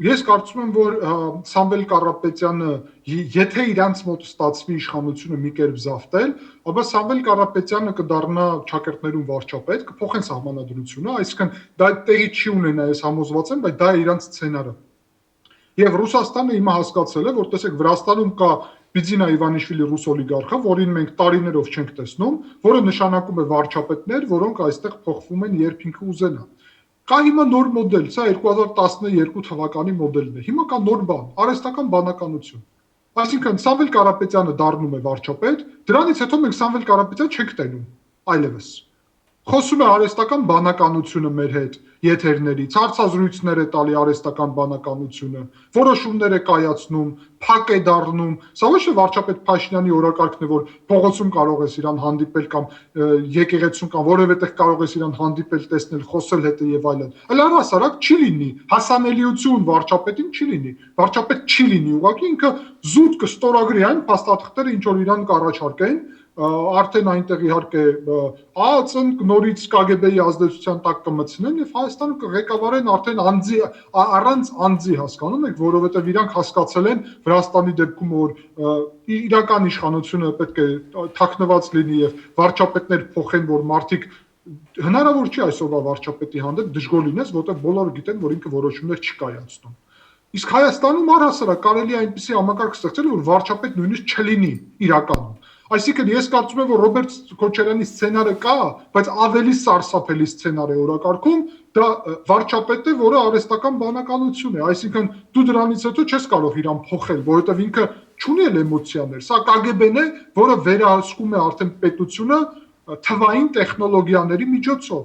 Ես կարծում եմ, որ Սամվել Կարապետյանը, եթե իրանց մոտ ստացվի իշխանությունը մի կերպ զավթել, ապա Սամվել Կարապետյանը կդառնա ճակերտներում վարչապետ, կփոխեն սահմանադրությունը, այսինքն դա տեղի չի ունենա, ես համոզված եմ, բայց դա է իրանց սցենարը։ Եվ Ռուսաստանը հիմա հասկացել է, որ տեսեք Վրաստանում կա Բիձինա Իվանիշվիլի ռուս օլիգարխը, որին մենք տարիներով չենք տեսնում, որը նշանակում է վարչապետներ, որոնք այստեղ փոխվում են երբ ինքը ուզենա։ Կա հիմա նոր մոդել, սա 2012 թվականի մոդելն է։ Հիմա կա նոր բան, արհեստական բանականություն։ Այսինքն Սամվել Կարապետյանը դառնում է վարչապետ, դրանից հետո մենք Սամվել Կարապետյան չենք տենում այլևս։ Խոսում է արհեստական բանականությունը մեր հետ եթերներից, հարցազրույցներ է տալի արհեստական բանականությունը, որոշումներ է կայացնում, փակ է դառնում։ Սա ոչ թե վարչապետ Փաշինյանի օրակարգն է, որ փողոցում կարող ես իրան հանդիպել կամ եկեղեցում կամ որևէ տեղ կարող ես իրան հանդիպել, տեսնել, խոսել հետ եւ այլն։ Այլ առհասարակ չի լինի, հասանելիություն վարչապետին չի լինի։ Վարչապետ չի լինի, ուղղակի ինքը զուտ կստորագրի այն փաստաթղթերը, ինչ որ իրան կառաջարկեն, արդեն այնտեղ իհարկե ԱԱՑ-ն նորից ԿԳԲ-ի ազդեցության տակ կմտցնեն եւ Հայաստանը կղեկավարեն արդեն անձի առանց անձի, հասկանում եք, որովհետեւ իրանք հասկացել են Վրաստանի դեպքում, որ իրական իշխանությունը պետք է թաքնված լինի եւ վարչապետներ փոխեն, որ մարդիկ հնարավոր չի այսօրվա վարչապետի հանդեպ դժգոհ լինես, որտեղ բոլորը գիտեն, որ ինքը որոշումներ չի կայացնում։ Իսկ Հայաստանում առհասարակ կարելի է այնպիսի համակարգ ստեղծել, որ վարչապետ նույնիսկ չլինի իրականում։ Այսինքն ես կարծում եմ, որ Ռոբերտ Քոչարյանի սցենարը կա, բայց ավելի սարսափելի սցենար է օրակարգում, դա վարչապետն է, որը արհեստական բանականություն է, այսինքն դու դրանից հետո չես կարող իրան փոխել, որովհետև ինքը չունի էլ էմոցիաներ, սա ԿԳԲ-ն է, որը վերահսկում է արդեն պետությունը թվային տեխնոլոգիաների միջոցով։